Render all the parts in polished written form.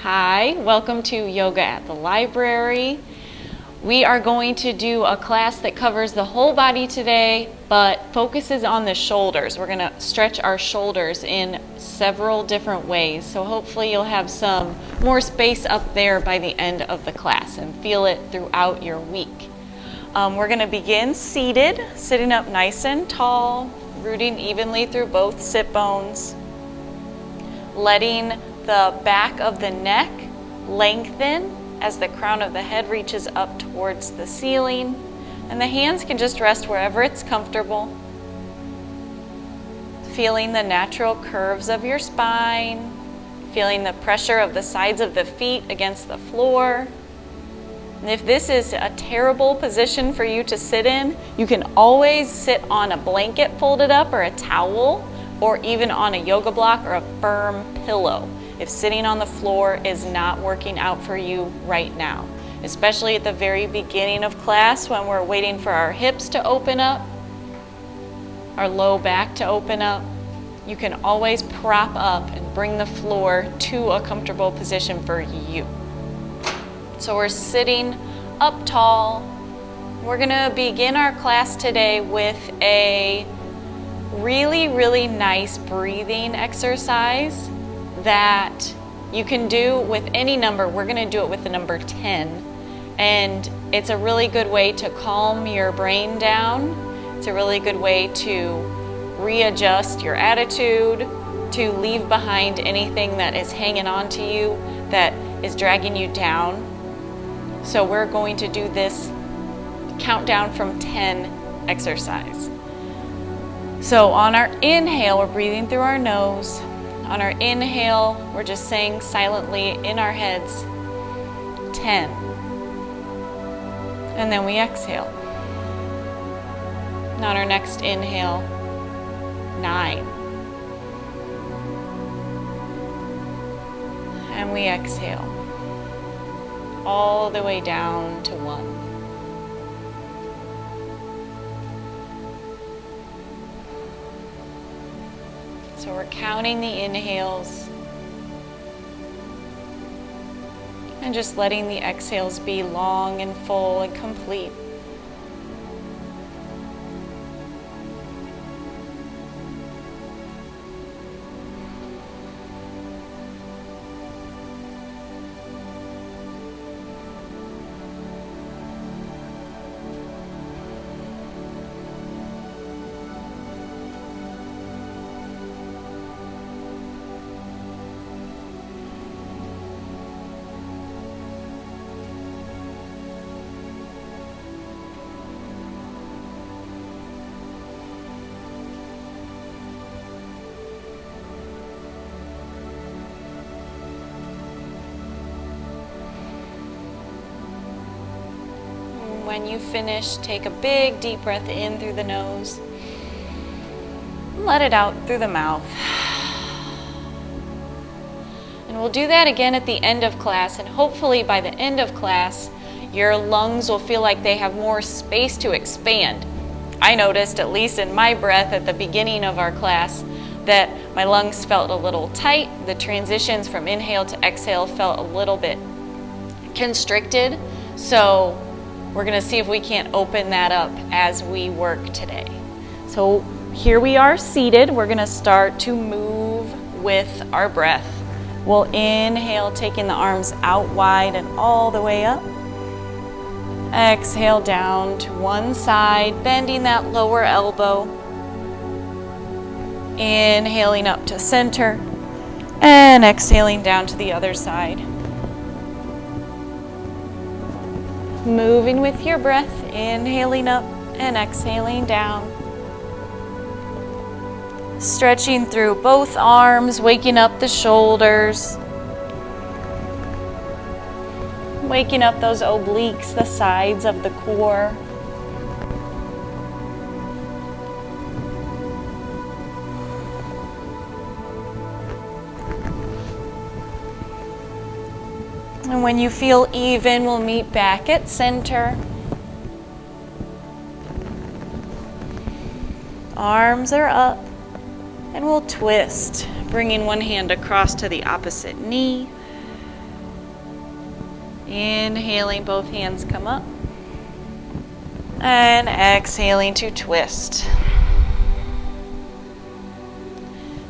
Hi, welcome to Yoga at the Library. We are going to do a class that covers the whole body today, but focuses on the shoulders. We're going to stretch our shoulders in several different ways, so hopefully you'll have some more space up there by the end of the class and feel it throughout your week. We're going to begin seated, sitting up nice and tall, rooting evenly through both sit bones, letting the back of the neck lengthen as the crown of the head reaches up towards the ceiling, and the hands can just rest wherever it's comfortable. Feeling the natural curves of your spine, feeling the pressure of the sides of the feet against the floor. And if this is a terrible position for you to sit in, you can always sit on a blanket folded up or a towel, or even on a yoga block or a firm pillow if sitting on the floor is not working out for you right now, especially at the very beginning of class when we're waiting for our hips to open up, our low back to open up. You can always prop up and bring the floor to a comfortable position for you. So we're sitting up tall. We're gonna begin our class today with a really nice breathing exercise that you can do with any number. We're going to do it with the number 10, and it's a really good way to calm your brain down. It's a really good way to readjust your attitude, to leave behind anything that is hanging on to you, that is dragging you down. So we're going to do this countdown from 10 exercise. So on our inhale, we're breathing through our nose. On our inhale, we're just saying silently in our heads, 10. And then we exhale. And on our next inhale, 9. And we exhale all the way down to 1. So we're counting the inhales and just letting the exhales be long and full and complete. When you finish, take a big deep breath in through the nose. Let it out through the mouth. And we'll do that again at the end of class, and hopefully by the end of class, your lungs will feel like they have more space to expand. I noticed, at least in my breath at the beginning of our class, that my lungs felt a little tight. The transitions from inhale to exhale felt a little bit constricted. So we're going to see if we can't open that up as we work today. So here we are seated. We're going to start to move with our breath. We'll inhale, taking the arms out wide and all the way up. Exhale down to one side, bending that lower elbow. Inhaling up to center and exhaling down to the other side. Moving with your breath, inhaling up and exhaling down. Stretching through both arms, waking up the shoulders. Waking up those obliques, the sides of the core. And when you feel even, we'll meet back at center. Arms are up, and we'll twist, bringing one hand across to the opposite knee. Inhaling, both hands come up. And exhaling to twist.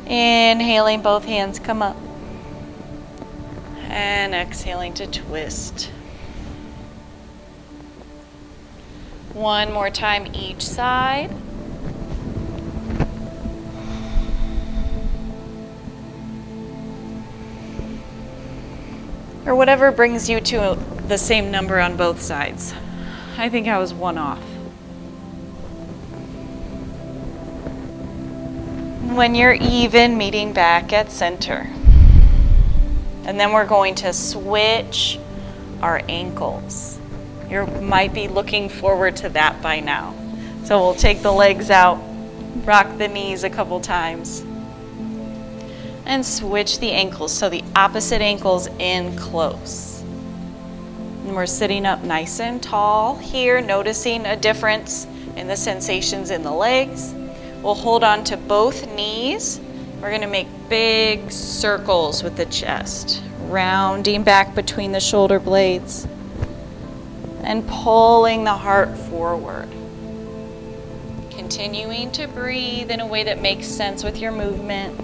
Inhaling, both hands come up. And exhaling to twist. One more time each side. Or whatever brings you to the same number on both sides. I think I was one off. When you're even, meeting back at center. And then we're going to switch our ankles. You might be looking forward to that by now. So we'll take the legs out, rock the knees a couple times, and switch the ankles. So the opposite ankles in close. And we're sitting up nice and tall here, noticing a difference in the sensations in the legs. We'll hold on to both knees. We're going to make big circles with the chest, rounding back between the shoulder blades and pulling the heart forward. Continuing to breathe in a way that makes sense with your movement.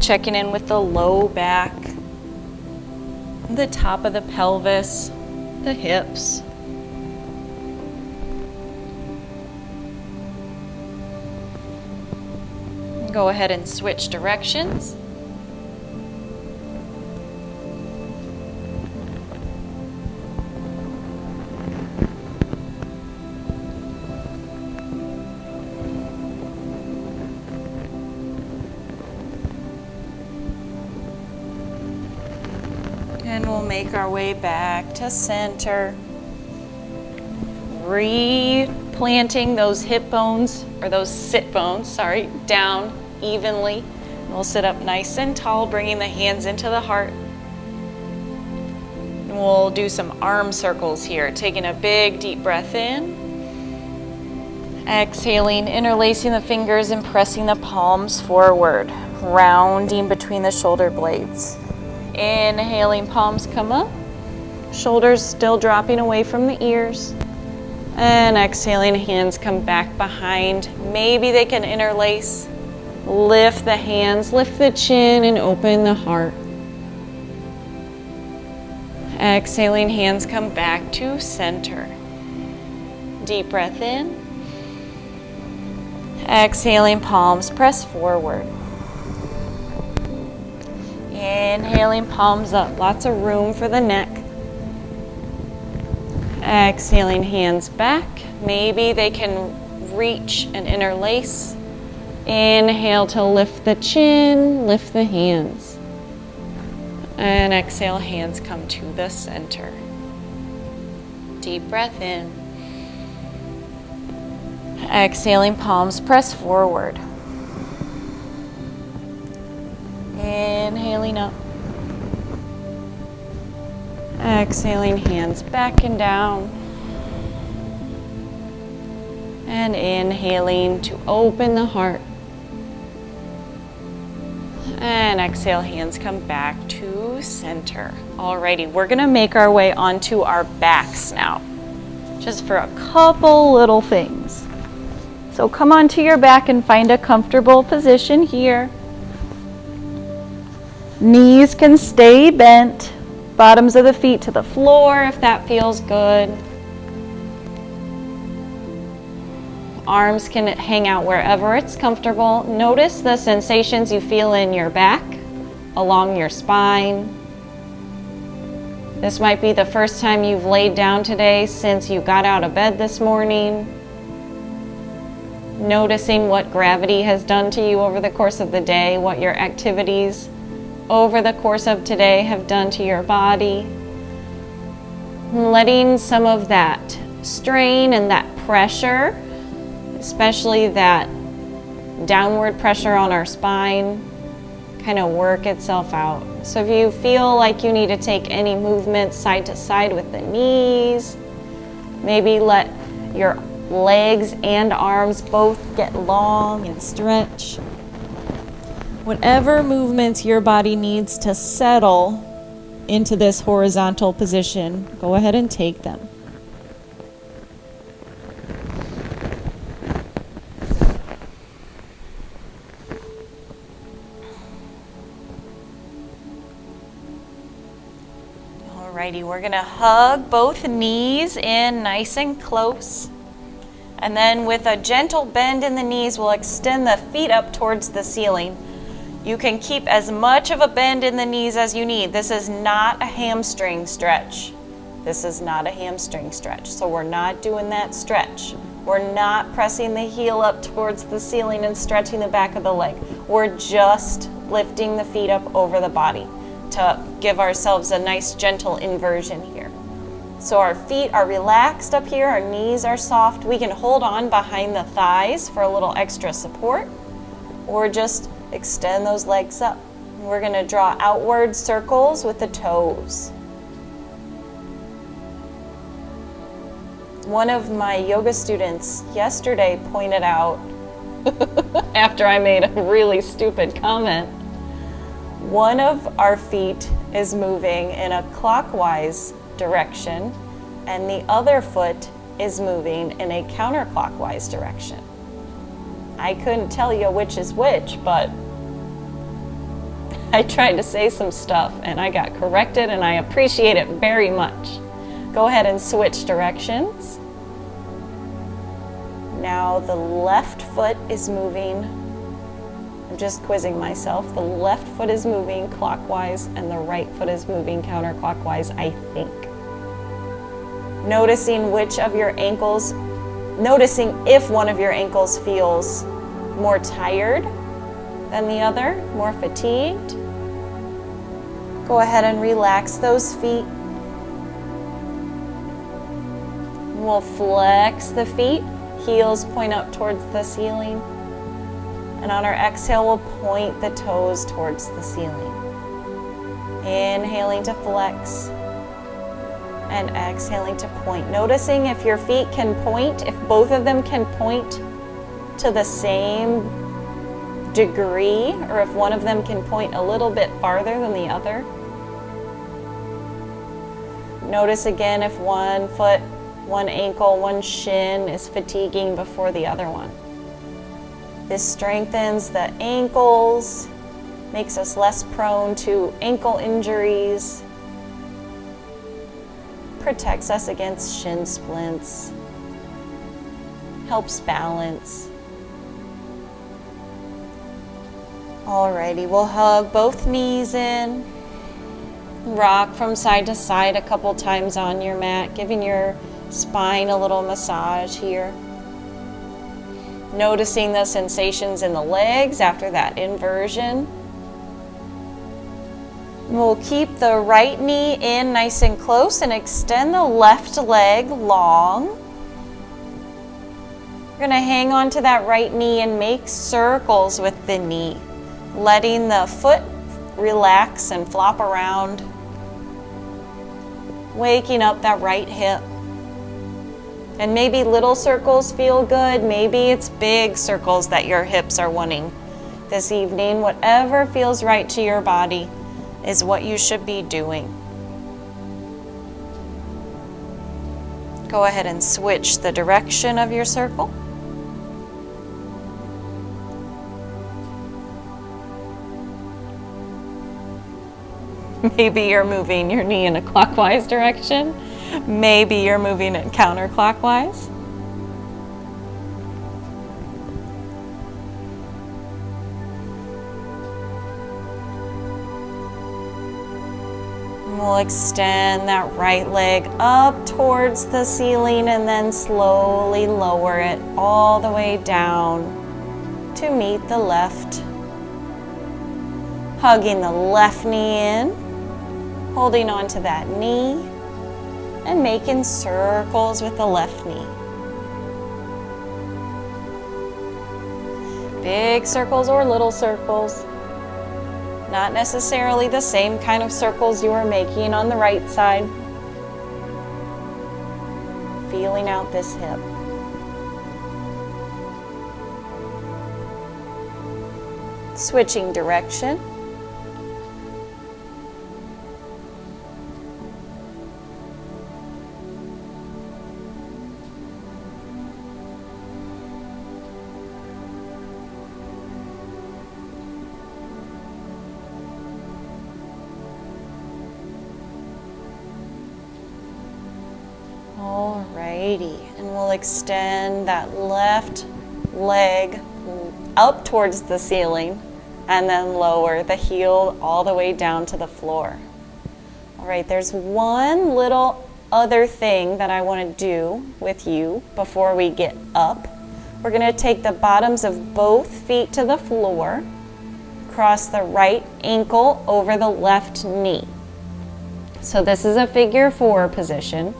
Checking in with the low back, the top of the pelvis, the hips. Go ahead and switch directions. And we'll make our way back to center. Replanting those hip bones, or those sit bones, down evenly. And we'll sit up nice and tall, bringing the hands into the heart. And we'll do some arm circles here, taking a big deep breath in. Exhaling, interlacing the fingers and pressing the palms forward, rounding between the shoulder blades. Inhaling, palms come up, shoulders still dropping away from the ears. And exhaling, hands come back behind. Maybe they can interlace. Lift the hands, lift the chin, and open the heart. Exhaling, hands come back to center. Deep breath in. Exhaling, palms press forward. Inhaling, palms up. Lots of room for the neck. Exhaling, hands back. Maybe they can reach and interlace. Inhale to lift the chin, lift the hands. And exhale, hands come to the center. Deep breath in. Exhaling, palms press forward. Inhaling up. Exhaling, hands back and down. And inhaling to open the heart. And exhale, hands come back to center. Alrighty, we're gonna make our way onto our backs now, just for a couple little things. So come onto your back and find a comfortable position here. Knees can stay bent, bottoms of the feet to the floor if that feels good. Arms can hang out wherever it's comfortable. Notice the sensations you feel in your back, along your spine. This might be the first time you've laid down today since you got out of bed this morning. Noticing what gravity has done to you over the course of the day, what your activities over the course of today have done to your body. Letting some of that strain and that pressure, especially that downward pressure on our spine, kind of work itself out. So if you feel like you need to take any movement side to side with the knees, maybe let your legs and arms both get long and stretch. Whatever movements your body needs to settle into this horizontal position, go ahead and take them. Alrighty, we're gonna hug both knees in nice and close. And then with a gentle bend in the knees, we'll extend the feet up towards the ceiling. You can keep as much of a bend in the knees as you need. This is not a hamstring stretch. This is not a hamstring stretch. So we're not doing that stretch. We're not pressing the heel up towards the ceiling and stretching the back of the leg. We're just lifting the feet up over the body to give ourselves a nice gentle inversion here. So our feet are relaxed up here, our knees are soft. We can hold on behind the thighs for a little extra support, or just extend those legs up. We're going to draw outward circles with the toes. One of my yoga students yesterday pointed out, after I made a really stupid comment, one of our feet is moving in a clockwise direction and the other foot is moving in a counterclockwise direction. I couldn't tell you which is which, but I tried to say some stuff and I got corrected, and I appreciate it very much. Go ahead and switch directions. Now the left foot is moving. I'm just quizzing myself. The left foot is moving clockwise and the right foot is moving counterclockwise, I think. Noticing which of your ankles, noticing if one of your ankles feels more tired than the other, more fatigued. Go ahead and relax those feet. We'll flex the feet, heels point up towards the ceiling. And on our exhale, we'll point the toes towards the ceiling. Inhaling to flex and exhaling to point. Noticing if your feet can point, if both of them can point to the same degree, or if one of them can point a little bit farther than the other. Notice again if one foot, one ankle, one shin is fatiguing before the other one. This strengthens the ankles, makes us less prone to ankle injuries, protects us against shin splints, helps balance. Alrighty, we'll hug both knees in, rock from side to side a couple times on your mat, giving your spine a little massage here. Noticing the sensations in the legs after that inversion. We'll keep the right knee in nice and close and extend the left leg long. We're going to hang on to that right knee and make circles with the knee, letting the foot relax and flop around, waking up that right hip. And maybe little circles feel good, maybe it's big circles that your hips are wanting this evening. Whatever feels right to your body is what you should be doing. Go ahead and switch the direction of your circle. Maybe you're moving your knee in a clockwise direction. Maybe you're moving it counterclockwise. And we'll extend that right leg up towards the ceiling and then slowly lower it all the way down to meet the left. Hugging the left knee in, holding on to that knee, and making circles with the left knee. Big circles or little circles. Not necessarily the same kind of circles you are making on the right side. Feeling out this hip. Switching direction. Alrighty, and we'll extend that left leg up towards the ceiling and then lower the heel all the way down to the floor. All right, there's one little other thing that I want to do with you before we get up. We're going to take the bottoms of both feet to the floor, cross the right ankle over the left knee. So this is a figure 4 position.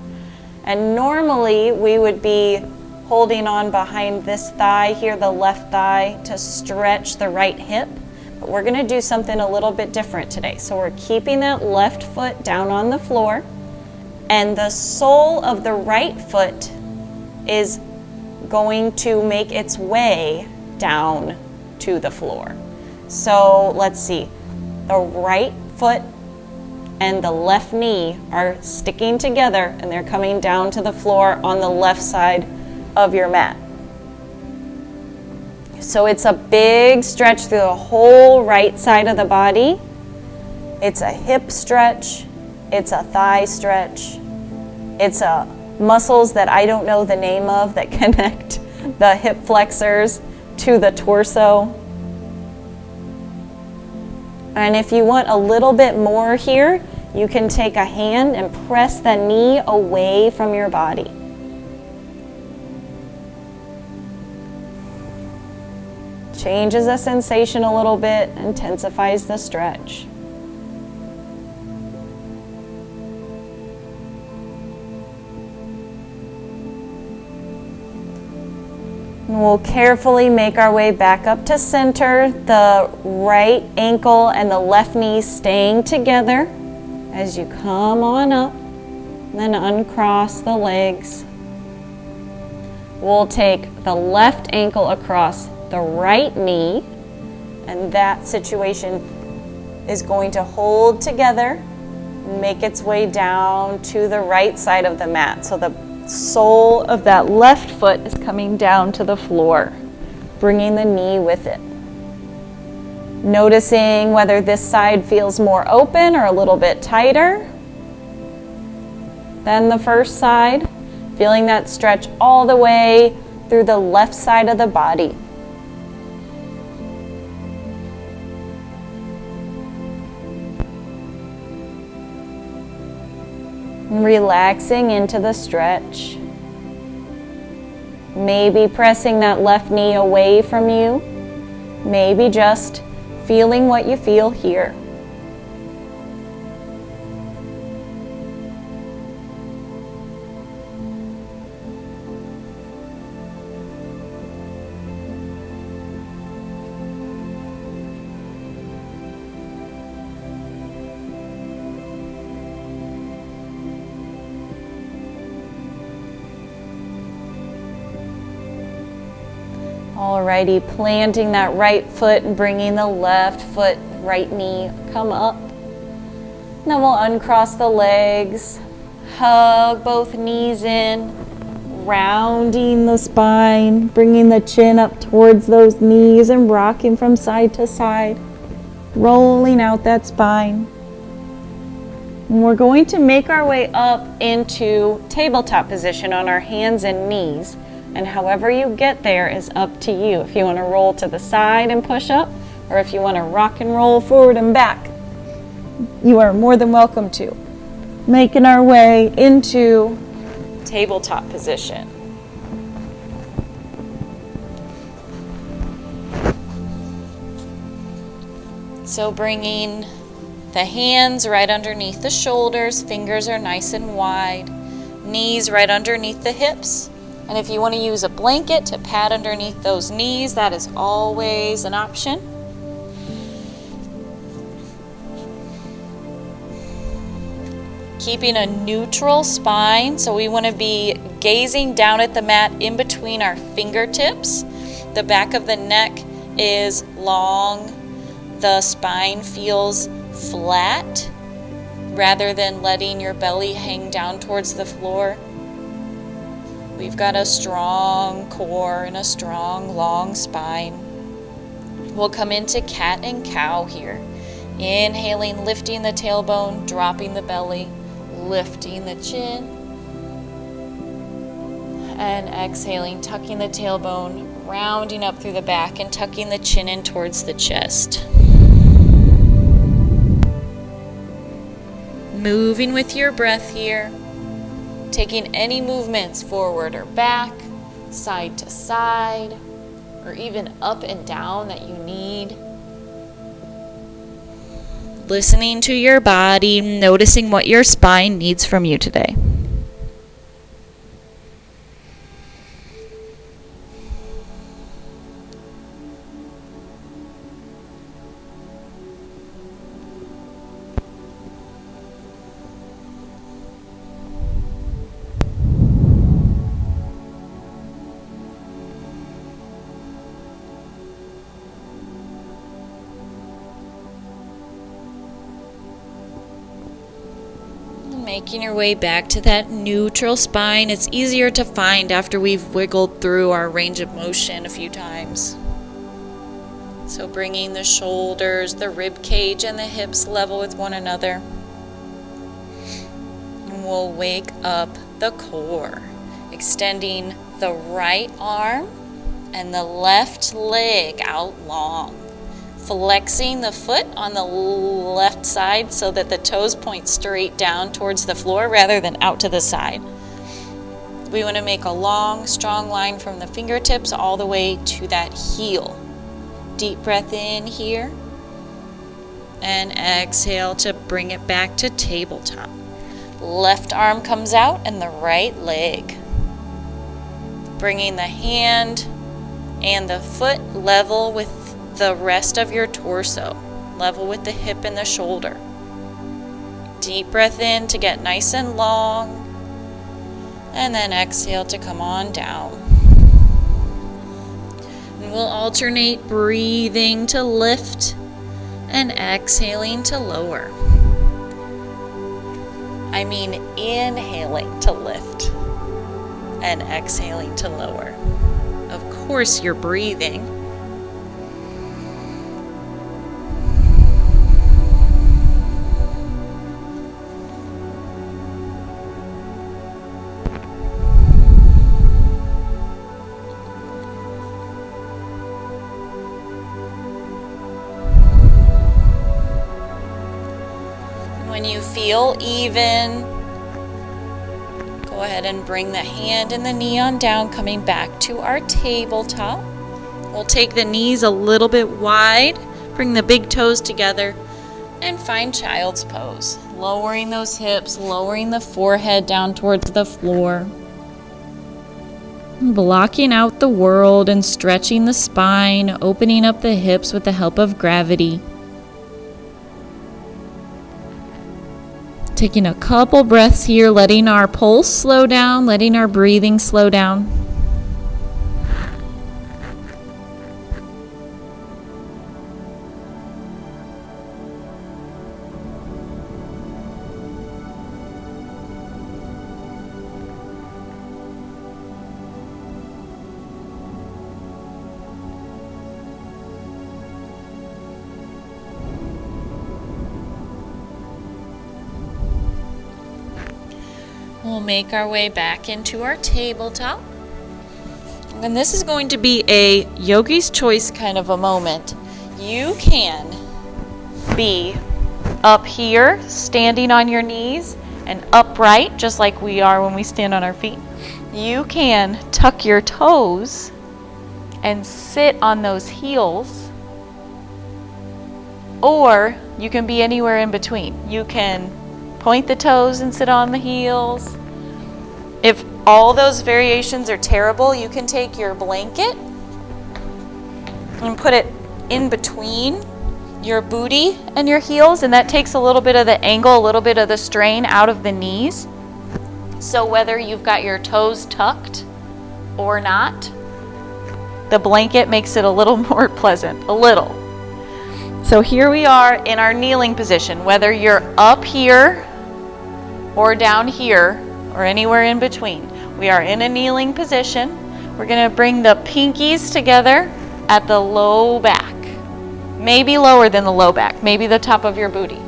And normally we would be holding on behind this thigh here, the left thigh, to stretch the right hip. But we're going to do something a little bit different today. So we're keeping that left foot down on the floor, and the sole of the right foot is going to make its way down to the floor. So let's see, the right foot and the left knee are sticking together and they're coming down to the floor on the left side of your mat. So it's a big stretch through the whole right side of the body. It's a hip stretch, it's a thigh stretch, it's a muscles that I don't know the name of that connect the hip flexors to the torso. And if you want a little bit more here, you can take a hand and press the knee away from your body. Changes the sensation a little bit, intensifies the stretch. We'll carefully make our way back up to center, the right ankle and the left knee staying together as you come on up, then uncross the legs. We'll take the left ankle across the right knee, and that situation is going to hold together, make its way down to the right side of the mat. So the sole of that left foot is coming down to the floor, bringing the knee with it. Noticing whether this side feels more open or a little bit tighter than the first side. Feeling that stretch all the way through the left side of the body. Relaxing into the stretch. Maybe pressing that left knee away from you. Maybe just feeling what you feel here. Alrighty, planting that right foot and bringing the left foot, right knee, come up. Then we'll uncross the legs, hug both knees in, rounding the spine, bringing the chin up towards those knees and rocking from side to side, rolling out that spine. And we're going to make our way up into tabletop position on our hands and knees. And however you get there is up to you. If you want to roll to the side and push up, or if you want to rock and roll forward and back, you are more than welcome to. Making our way into tabletop position. So bringing the hands right underneath the shoulders, fingers are nice and wide, knees right underneath the hips. And if you want to use a blanket to pad underneath those knees, that is always an option. Keeping a neutral spine, so we want to be gazing down at the mat in between our fingertips. The back of the neck is long. The spine feels flat rather than letting your belly hang down towards the floor. We've got a strong core and a strong, long spine. We'll come into cat and cow here. Inhaling, lifting the tailbone, dropping the belly, lifting the chin. And exhaling, tucking the tailbone, rounding up through the back and tucking the chin in towards the chest. Moving with your breath here, taking any movements forward or back, side to side, or even up and down that you need. Listening to your body, noticing what your spine needs from you today. Making your way back to that neutral spine. It's easier to find after we've wiggled through our range of motion a few times. So bringing the shoulders, the rib cage, and the hips level with one another. And we'll wake up the core, extending the right arm and the left leg out long. Flexing the foot on the left side so that the toes point straight down towards the floor rather than out to the side. We want to make a long, strong line from the fingertips all the way to that heel. Deep breath in here. And exhale to bring it back to tabletop. Left arm comes out and the right leg. Bringing the hand and the foot level with the rest of your torso, level with the hip and the shoulder. Deep breath in to get nice and long, and then exhale to come on down. And we'll alternate breathing to lift and exhaling to lower. I mean inhaling to lift and exhaling to lower. Of course you're breathing. When you feel even, go ahead and bring the hand and the knee on down, coming back to our tabletop. We'll take the knees a little bit wide, bring the big toes together, and find child's pose. Lowering those hips, lowering the forehead down towards the floor. Blocking out the world and stretching the spine, opening up the hips with the help of gravity. Taking a couple breaths here, letting our pulse slow down, letting our breathing slow down. We'll make our way back into our tabletop. And this is going to be a yogi's choice kind of a moment. You can be up here, standing on your knees, and upright, just like we are when we stand on our feet. You can tuck your toes and sit on those heels, or you can be anywhere in between. You can point the toes and sit on the heels. If all those variations are terrible, you can take your blanket and put it in between your booty and your heels, and that takes a little bit of the angle, a little bit of the strain out of the knees. So whether you've got your toes tucked or not, the blanket makes it a little more pleasant, a little. So here we are in our kneeling position, whether you're up here or down here or anywhere in between. We are in a kneeling position. We're going to bring the pinkies together at the low back. Maybe lower than the low back, maybe the top of your booty.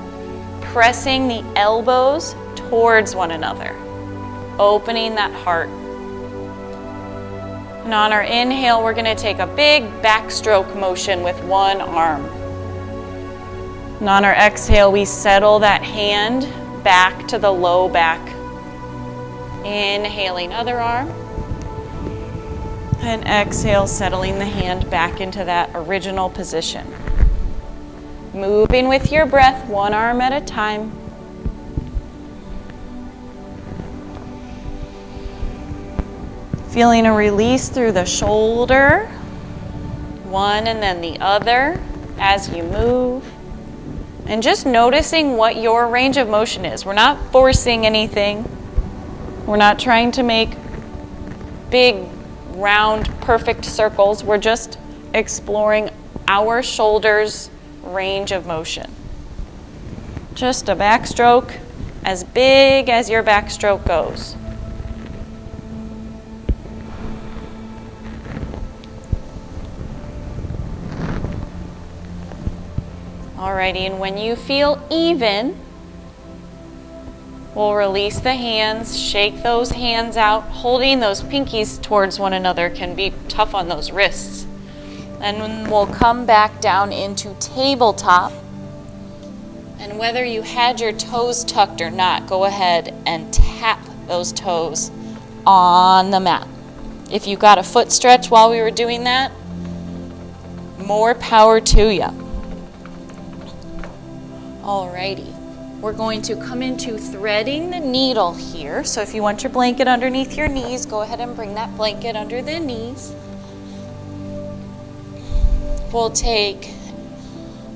Pressing the elbows towards one another. Opening that heart. And on our inhale, we're going to take a big backstroke motion with one arm. And on our exhale, we settle that hand back to the low back. Inhaling other arm. And exhale, settling the hand back into that original position. Moving with your breath, one arm at a time. Feeling a release through the shoulder, one and then the other as you move. And just noticing what your range of motion is. We're not forcing anything. We're not trying to make big, round, perfect circles. We're just exploring our shoulders' range of motion. Just a backstroke as big as your backstroke goes. Alrighty, and when you feel even, we'll release the hands, shake those hands out. Holding those pinkies towards one another can be tough on those wrists. And we'll come back down into tabletop. And whether you had your toes tucked or not, go ahead and tap those toes on the mat. If you got a foot stretch while we were doing that, more power to you. Alrighty, we're going to come into threading the needle here. So if you want your blanket underneath your knees, go ahead and bring that blanket under the knees. We'll take,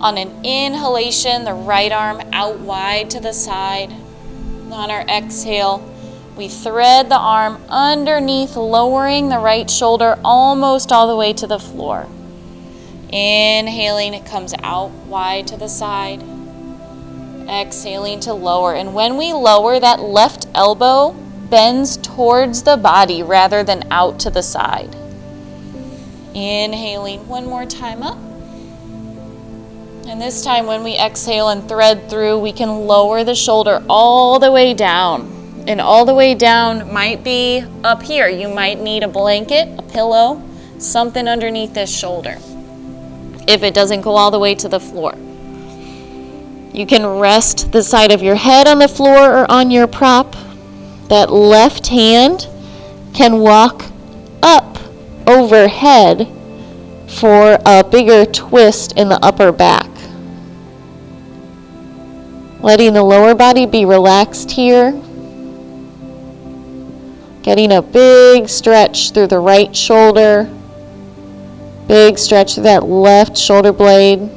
on an inhalation, the right arm out wide to the side. On our exhale, we thread the arm underneath, lowering the right shoulder almost all the way to the floor. Inhaling, it comes out wide to the side. Exhaling to lower. And when we lower, that left elbow bends towards the body rather than out to the side. Inhaling one more time up. And this time when we exhale and thread through, we can lower the shoulder all the way down. And all the way down might be up here. You might need a blanket, a pillow, something underneath this shoulder if it doesn't go all the way to the floor. You can rest the side of your head on the floor or on your prop. That left hand can walk up overhead for a bigger twist in the upper back. Letting the lower body be relaxed here. Getting a big stretch through the right shoulder. Big stretch through that left shoulder blade.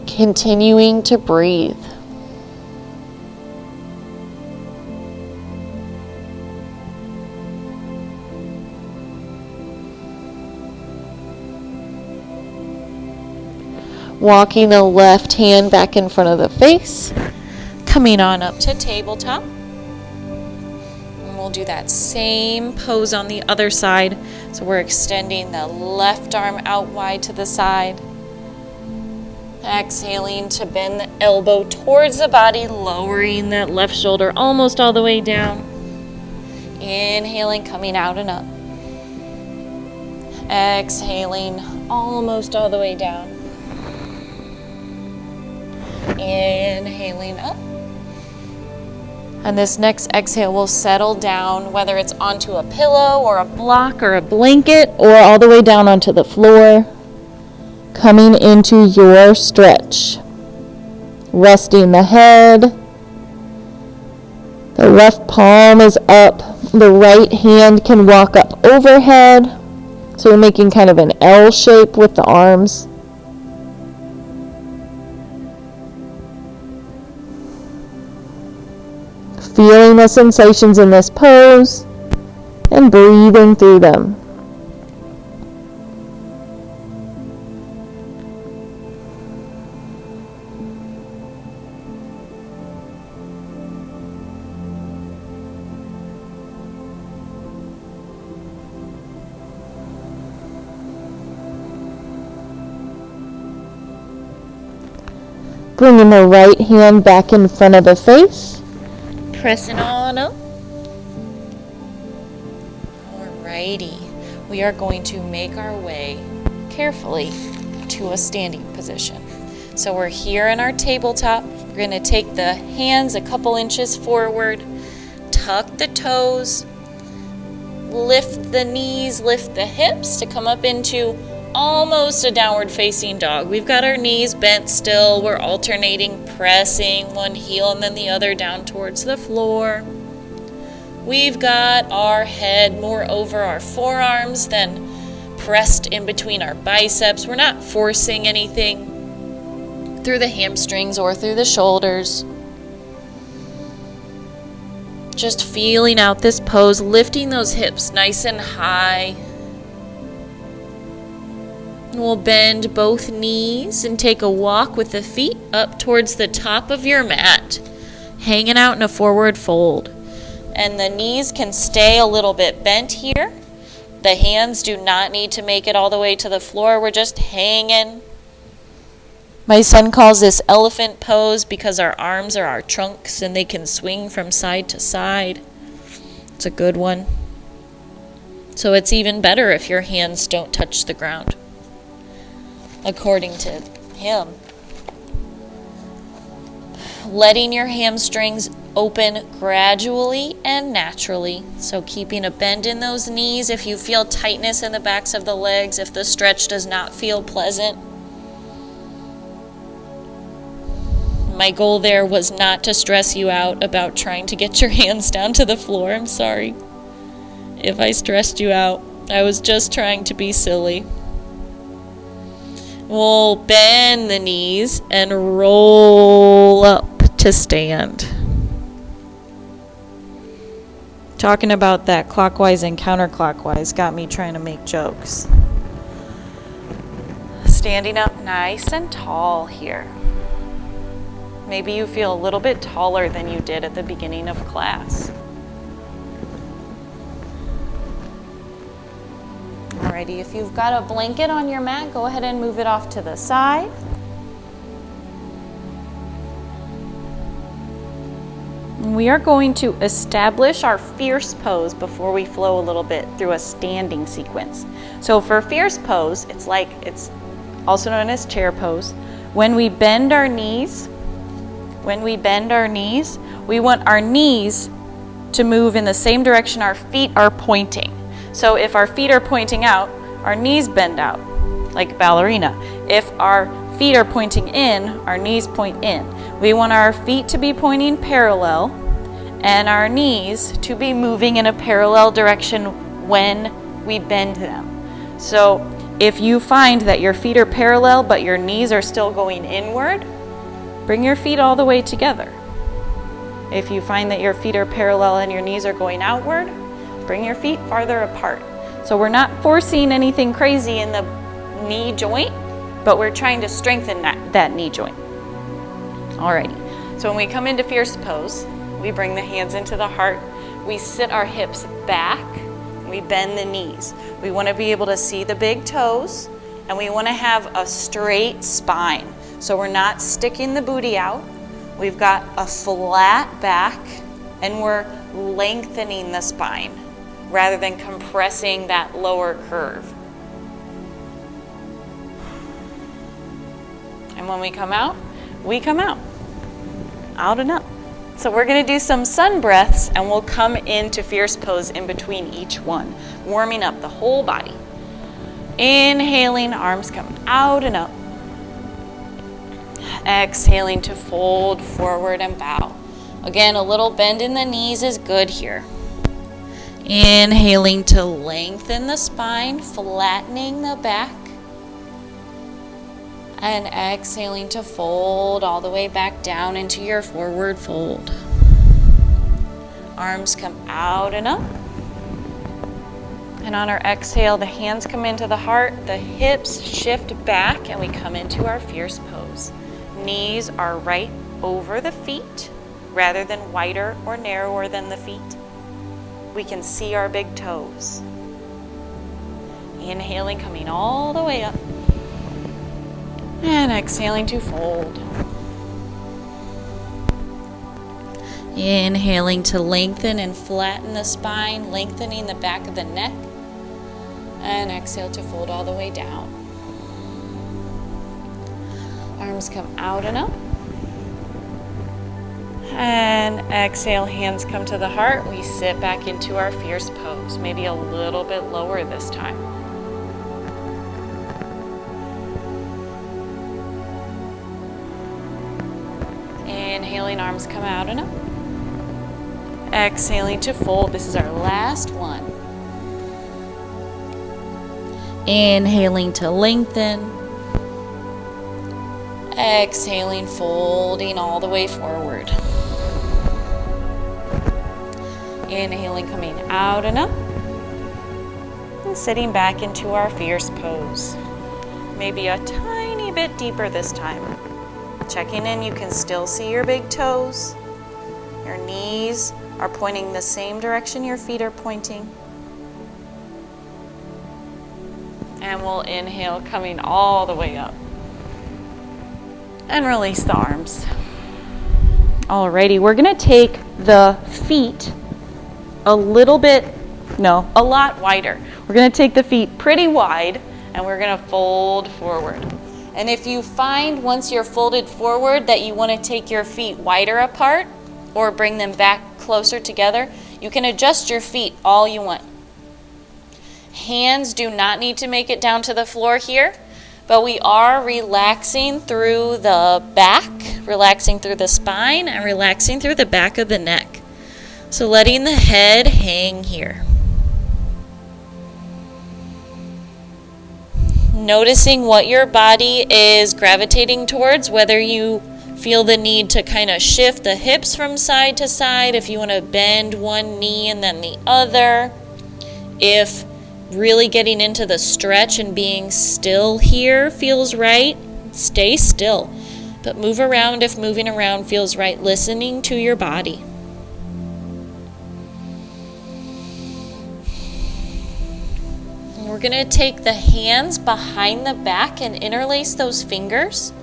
Continuing to breathe. Walking the left hand back in front of the face. Coming on up to tabletop. And we'll do that same pose on the other side. So we're extending the left arm out wide to the side. Exhaling to bend the elbow towards the body, lowering that left shoulder almost all the way down. Inhaling, coming out and up. Exhaling, almost all the way down. Inhaling up. And this next exhale will settle down, whether it's onto a pillow or a block or a blanket or all the way down onto the floor. Coming into your stretch. Resting the head. The left palm is up. The right hand can walk up overhead. So you're making kind of an L shape with the arms. Feeling the sensations in this pose and breathing through them. Bringing the right hand back in front of the face. Pressing on up. Alrighty, we are going to make our way carefully to a standing position. So we're here in our tabletop. We're going to take the hands a couple inches forward, tuck the toes, lift the knees, lift the hips to come up into almost a downward facing dog. We've got our knees bent still. We're alternating, pressing one heel and then the other down towards the floor. We've got our head more over our forearms than pressed in between our biceps. We're not forcing anything through the hamstrings or through the shoulders. Just feeling out this pose, lifting those hips nice and high. And we'll bend both knees and take a walk with the feet up towards the top of your mat, hanging out in a forward fold. And the knees can stay a little bit bent here. The hands do not need to make it all the way to the floor. We're just hanging. My son calls this elephant pose because our arms are our trunks and they can swing from side to side. It's a good one. So it's even better if your hands don't touch the ground, according to him. Letting your hamstrings open gradually and naturally. So keeping a bend in those knees. If you feel tightness in the backs of the legs, if the stretch does not feel pleasant. My goal there was not to stress you out about trying to get your hands down to the floor. I'm sorry if I stressed you out. I was just trying to be silly. We'll bend the knees and roll up to stand. Talking about that clockwise and counterclockwise got me trying to make jokes. Standing up nice and tall here. Maybe you feel a little bit taller than you did at the beginning of class. Alrighty, if you've got a blanket on your mat, go ahead and move it off to the side. We are going to establish our fierce pose before we flow a little bit through a standing sequence. So for fierce pose, it's also known as chair pose. When we bend our knees, we want our knees to move in the same direction our feet are pointing. So if our feet are pointing out, our knees bend out, like a ballerina. If our feet are pointing in, our knees point in. We want our feet to be pointing parallel and our knees to be moving in a parallel direction when we bend them. So if you find that your feet are parallel but your knees are still going inward, bring your feet all the way together. If you find that your feet are parallel and your knees are going outward, bring your feet farther apart. So we're not forcing anything crazy in the knee joint, but we're trying to strengthen that knee joint. Alrighty, so when we come into fierce pose, we bring the hands into the heart, we sit our hips back, we bend the knees. We want to be able to see the big toes, and we want to have a straight spine. So we're not sticking the booty out, we've got a flat back, and we're lengthening the spine rather than compressing that lower curve. And when we come out and up. So we're going to do some sun breaths and we'll come into fierce pose in between each one, warming up the whole body. Inhaling, arms come out and up. Exhaling to fold forward and bow. Again, a little bend in the knees is good here. Inhaling to lengthen the spine, flattening the back. And exhaling to fold all the way back down into your forward fold. Arms come out and up. And on our exhale, the hands come into the heart, the hips shift back, and we come into our fierce pose. Knees are right over the feet rather than wider or narrower than the feet. We can see our big toes. Inhaling, coming all the way up. And exhaling to fold. Inhaling to lengthen and flatten the spine, lengthening the back of the neck, And exhale to fold all the way down. Arms come out and up. And exhale, hands come to the heart. We sit back into our fierce pose, maybe a little bit lower this time. Inhaling, arms come out and up. Exhaling to fold. This is our last one. Inhaling to lengthen. Exhaling, folding all the way forward. Inhaling, coming out and up. And sitting back into our fierce pose. Maybe a tiny bit deeper this time. Checking in, you can still see your big toes. Your knees are pointing the same direction your feet are pointing. And we'll inhale, coming all the way up. And release the arms. Alrighty, we're gonna take the feet a lot wider. We're gonna take the feet pretty wide and we're gonna fold forward. And if you find once you're folded forward that you wanna take your feet wider apart or bring them back closer together, you can adjust your feet all you want. Hands do not need to make it down to the floor here, but we are relaxing through the back, relaxing through the spine, and relaxing through the back of the neck. So letting the head hang here. Noticing what your body is gravitating towards, whether you feel the need to kind of shift the hips from side to side, if you want to bend one knee and then the other, if really getting into the stretch and being still here feels right, stay still. But move around if moving around feels right, listening to your body. And we're going to take the hands behind the back and interlace those fingers.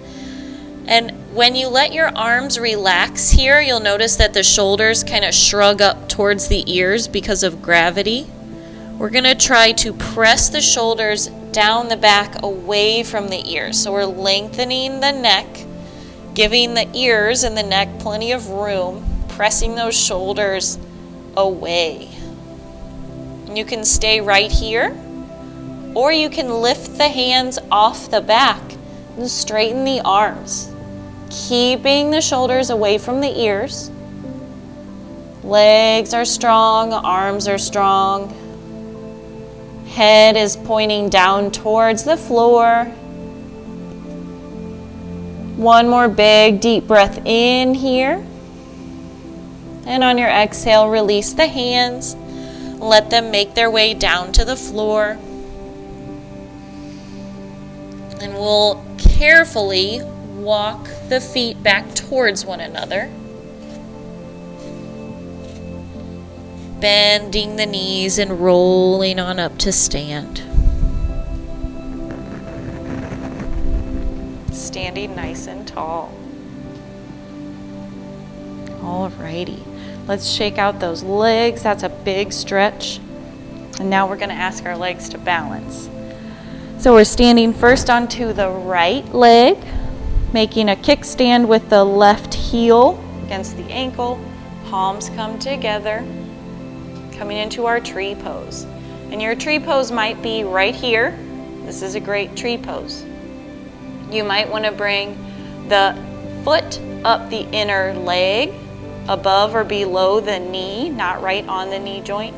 And when you let your arms relax here, you'll notice that the shoulders kind of shrug up towards the ears because of gravity. We're going to try to press the shoulders down the back away from the ears. So we're lengthening the neck, giving the ears and the neck plenty of room, pressing those shoulders away. And you can stay right here, or you can lift the hands off the back and straighten the arms, keeping the shoulders away from the ears. Legs are strong, arms are strong. Head is pointing down towards the floor. One more big deep breath in here. And on your exhale, release the hands. Let them make their way down to the floor. And we'll carefully walk the feet back towards one another. Bending the knees and rolling on up to stand. Standing nice and tall. Alrighty, let's shake out those legs. That's a big stretch. And now we're going to ask our legs to balance. So we're standing first onto the right leg, making a kickstand with the left heel against the ankle. Palms come together. Coming into our tree pose. And your tree pose might be right here. This is a great tree pose. You might want to bring the foot up the inner leg, above or below the knee, not right on the knee joint.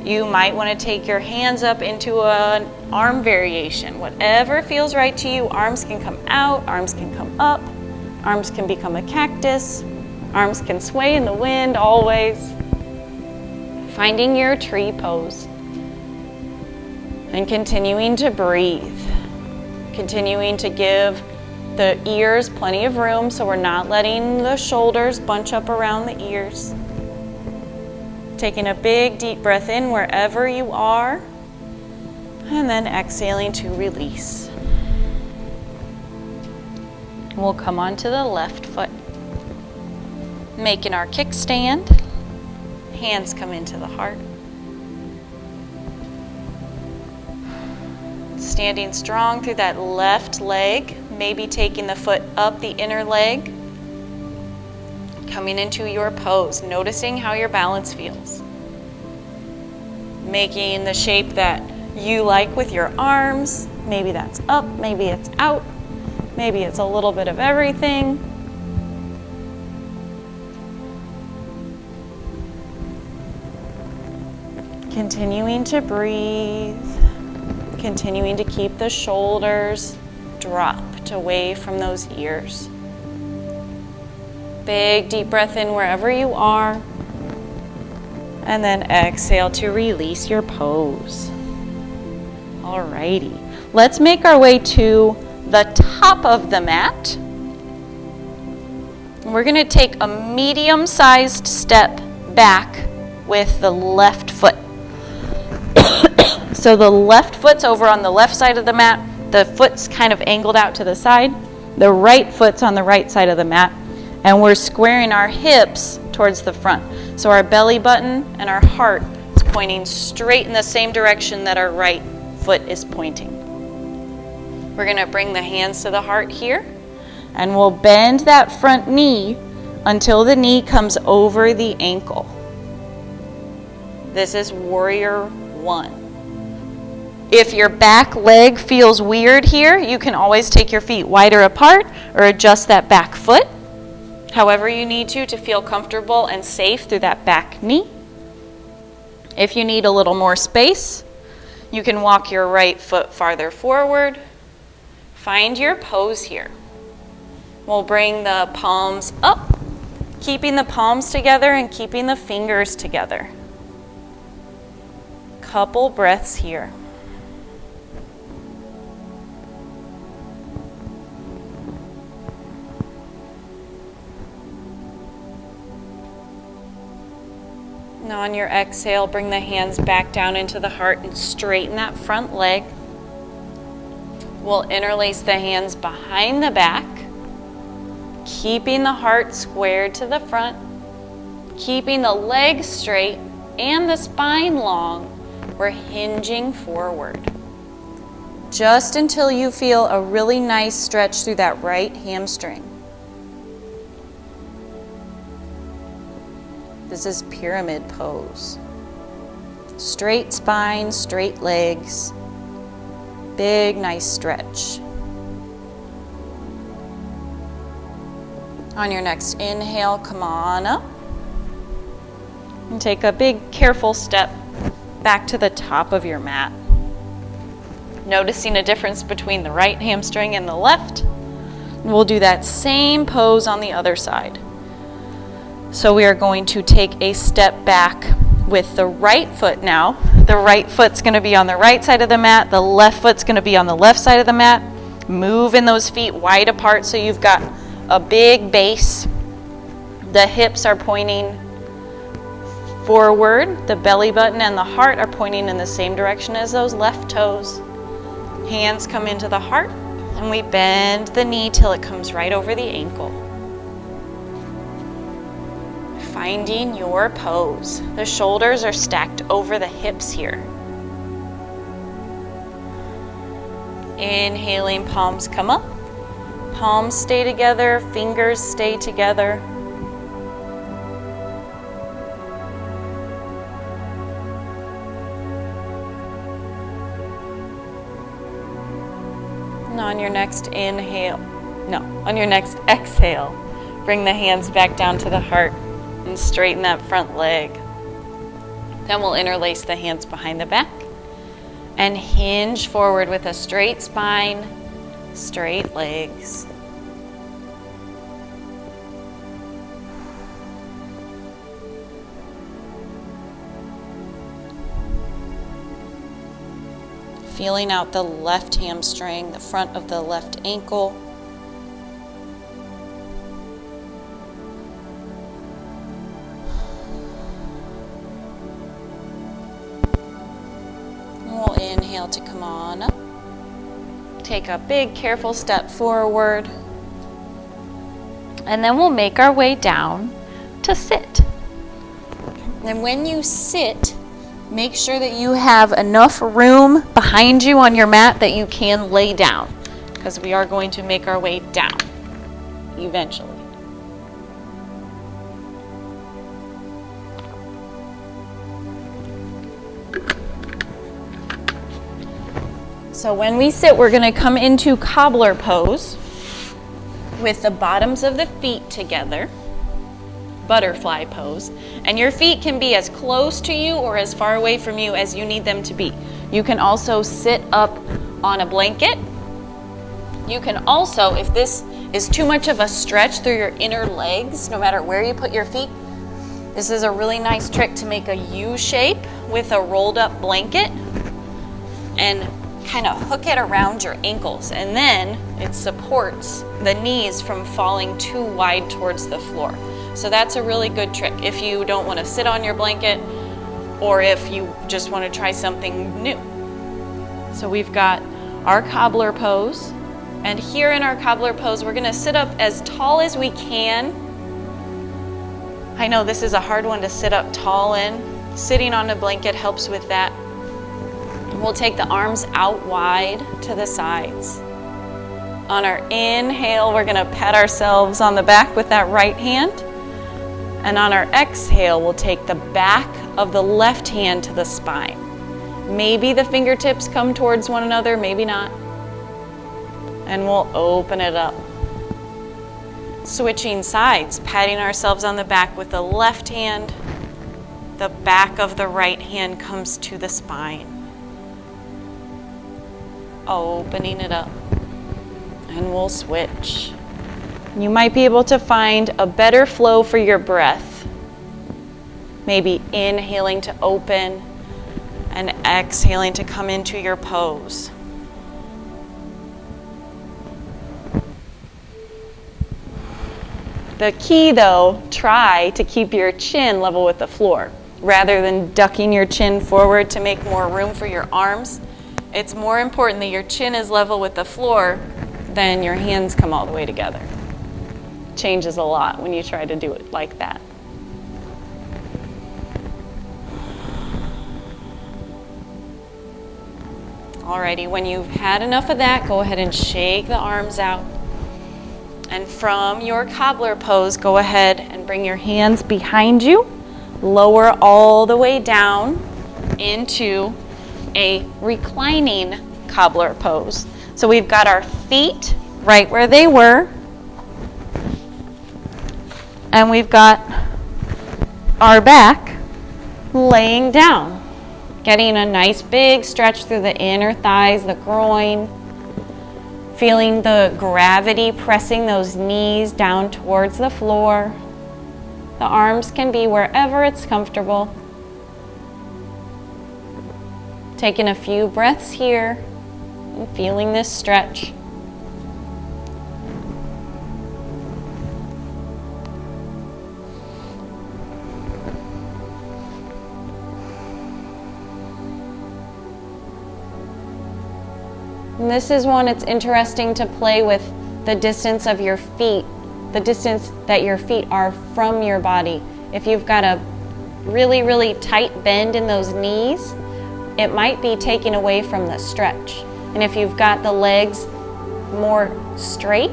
You might want to take your hands up into an arm variation. Whatever feels right to you. Arms can come out, arms can come up, arms can become a cactus, arms can sway in the wind always. Finding your tree pose and continuing to breathe, continuing to give the ears plenty of room so we're not letting the shoulders bunch up around the ears. Taking a big deep breath in wherever you are and then exhaling to release. We'll come onto the left foot, making our kickstand. Hands come into the heart. standing strong through that left leg, maybe taking the foot up the inner leg, coming into your pose, noticing how your balance feels. Making the shape that you like with your arms. Maybe that's up, maybe it's out, maybe it's a little bit of everything. Continuing to breathe, continuing to keep the shoulders dropped away from those ears. Big deep breath in wherever you are, and then exhale to release your pose. Alrighty, let's make our way to the top of the mat. We're going to take a medium-sized step back with the left foot. So the left foot's over on the left side of the mat. The foot's kind of angled out to the side. The right foot's on the right side of the mat. And we're squaring our hips towards the front. So our belly button and our heart is pointing straight in the same direction that our right foot is pointing. We're going to bring the hands to the heart here. And we'll bend that front knee until the knee comes over the ankle. This is warrior one. If your back leg feels weird here, you can always take your feet wider apart or adjust that back foot. However you need to feel comfortable and safe through that back knee. If you need a little more space, you can walk your right foot farther forward. Find your pose here. We'll bring the palms up, keeping the palms together and keeping the fingers together. Couple breaths here. Now on your exhale, bring the hands back down into the heart and straighten that front leg. We'll interlace the hands behind the back, keeping the heart squared to the front, keeping the legs straight and the spine long. We're hinging forward. Just until you feel a really nice stretch through that right hamstring. This is pyramid pose. Straight spine, straight legs. Big, nice stretch. On your next inhale, come on up. And take a big, careful step back to the top of your mat. Noticing a difference between the right hamstring and the left. We'll do that same pose on the other side. So we are going to take a step back with the right foot now. The right foot's going to be on the right side of the mat. The left foot's going to be on the left side of the mat. Moving those feet wide apart so you've got a big base. The hips are pointing forward. The belly button and the heart are pointing in the same direction as those left toes. Hands come into the heart and we bend the knee till it comes right over the ankle. Finding your pose. The shoulders are stacked over the hips here. Inhaling, palms come up. Palms stay together, fingers stay together. And on your next exhale, bring the hands back down to the heart. And straighten that front leg. Then we'll interlace the hands behind the back and hinge forward with a straight spine, straight legs. Feeling out the left hamstring, the front of the left ankle. We'll inhale to come on up. Take a big, careful step forward. And then we'll make our way down to sit. And when you sit, make sure that you have enough room behind behind you on your mat that you can lay down, because we are going to make our way down eventually. So when we sit, we're going to come into cobbler pose with the bottoms of the feet together, butterfly pose, and your feet can be as close to you or as far away from you as you need them to be. You can also sit up on a blanket. You can also, if this is too much of a stretch through your inner legs, no matter where you put your feet, this is a really nice trick to make a U shape with a rolled up blanket and kind of hook it around your ankles, and then it supports the knees from falling too wide towards the floor. So that's a really good trick if you don't want to sit on your blanket or if you just want to try something new. So we've got our cobbler pose, and here in our cobbler pose we're going to sit up as tall as we can. I know this is a hard one to sit up tall in. Sitting on a blanket helps with that. We'll take the arms out wide to the sides. On our inhale, we're going to pat ourselves on the back with that right hand. And on our exhale, we'll take the back of the left hand to the spine. Maybe the fingertips come towards one another, maybe not. And we'll open it up. Switching sides, patting ourselves on the back with the left hand. The back of the right hand comes to the spine. Opening it up, and we'll switch. You might be able to find a better flow for your breath. Maybe inhaling to open and exhaling to come into your pose. The key though, try to keep your chin level with the floor rather than ducking your chin forward to make more room for your arms. It's more important that your chin is level with the floor than your hands come all the way together. Changes a lot when you try to do it like that. Alrighty, when you've had enough of that, go ahead and shake the arms out. And from your cobbler pose, go ahead and bring your hands behind you. Lower all the way down into a reclining cobbler pose. So we've got our feet right where they were, and we've got our back laying down, getting a nice big stretch through the inner thighs, the groin, feeling the gravity pressing those knees down towards the floor. The arms can be wherever it's comfortable. Taking a few breaths here and feeling this stretch. And this is one it's interesting to play with the distance of your feet, the distance that your feet are from your body. If you've got a really, really tight bend in those knees, it might be taking away from the stretch. And if you've got the legs more straight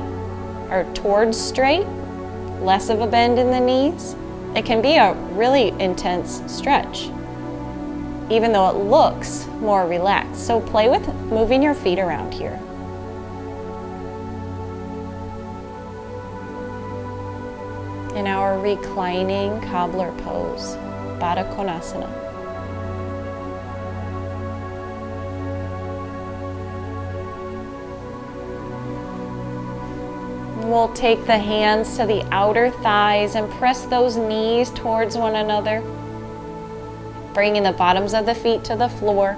or towards straight, less of a bend in the knees, it can be a really intense stretch, even though it looks more relaxed. So play with moving your feet around here. In our reclining cobbler pose, Baddha Konasana. We'll take the hands to the outer thighs and press those knees towards one another, bringing the bottoms of the feet to the floor.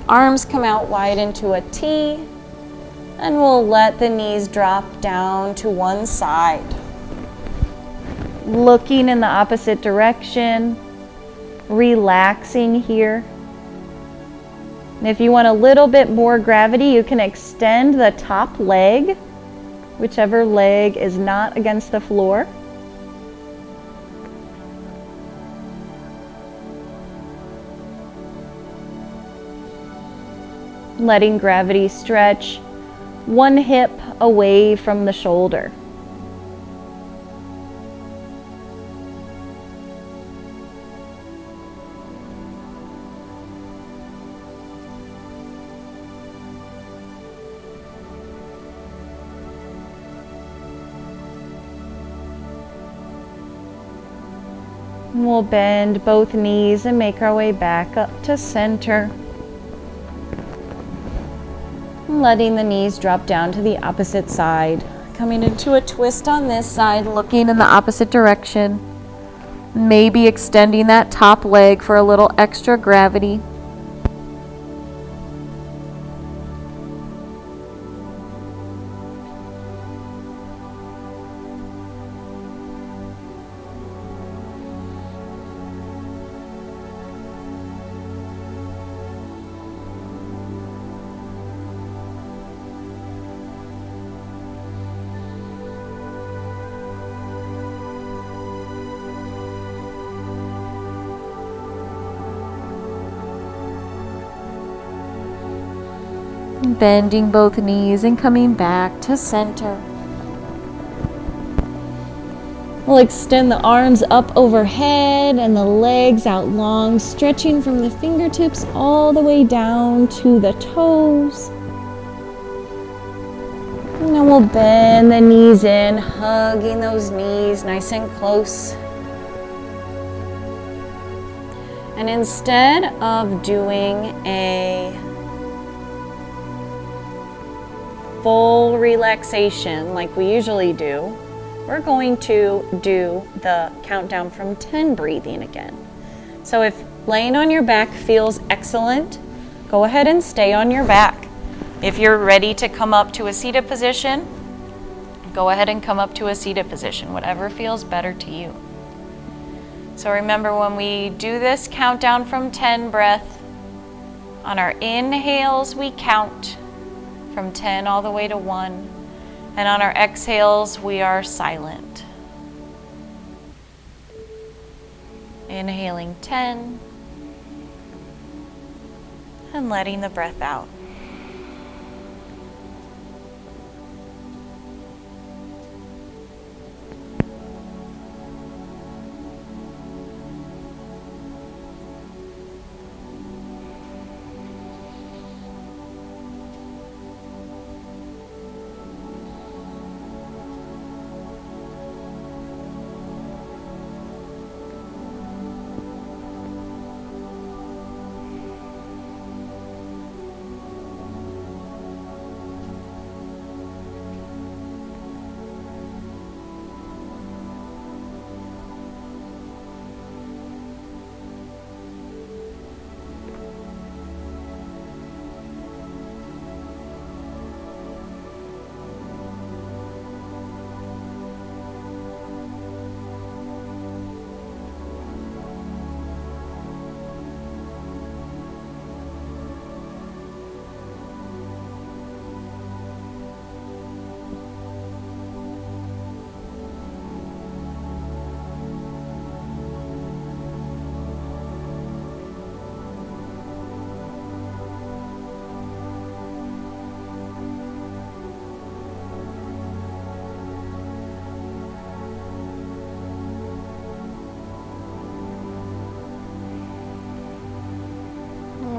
Arms come out wide into a T, and we'll let the knees drop down to one side. Looking in the opposite direction, relaxing here. And if you want a little bit more gravity, you can extend the top leg, whichever leg is not against the floor. letting gravity stretch one hip away from the shoulder. We'll bend both knees and make our way back up to center. Letting the knees drop down to the opposite side. Coming into a twist on this side, looking in the opposite direction. Maybe extending that top leg for a little extra gravity. Bending both knees and coming back to center. We'll extend the arms up overhead and the legs out long, stretching from the fingertips all the way down to the toes. And then we'll bend the knees in, hugging those knees nice and close. And instead of doing a full relaxation like we usually do, we're going to do the countdown from 10 breathing again. So if laying on your back feels excellent, go ahead and stay on your back. If you're ready to come up to a seated position, go ahead and come up to a seated position, whatever feels better to you. So remember, when we do this countdown from 10 breath, on our inhales we count from 10 all the way to 1, and on our exhales we are silent. Inhaling 10 and letting the breath out.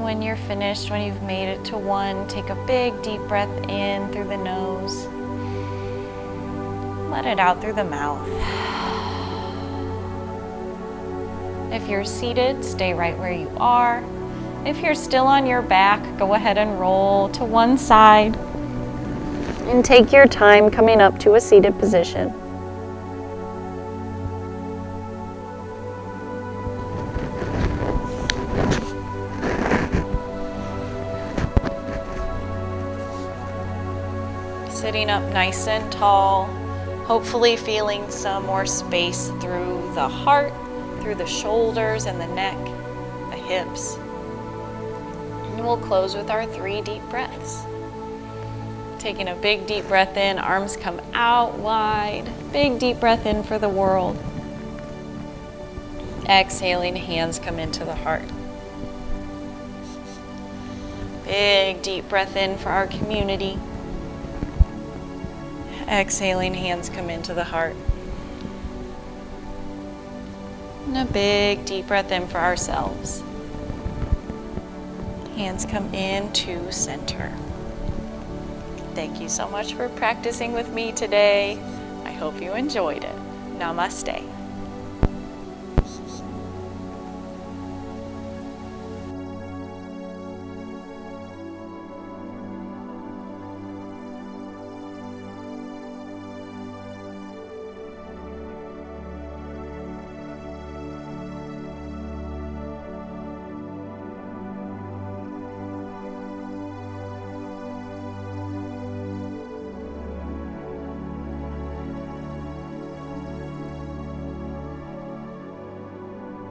When you're finished, when you've made it to 1, take a big deep breath in through the nose. Let it out through the mouth. If you're seated, stay right where you are. If you're still on your back, go ahead and roll to one side. And take your time coming up to a seated position. Sitting up nice and tall, hopefully feeling some more space through the heart, through the shoulders and the neck, the hips. And we'll close with our 3 deep breaths. Taking a big deep breath in, arms come out wide. Big deep breath in for the world. Exhaling, hands come into the heart. Big deep breath in for our community. Exhaling, hands come into the heart. And a big deep breath in for ourselves. Hands come into center. Thank you so much for practicing with me today. I hope you enjoyed it. Namaste.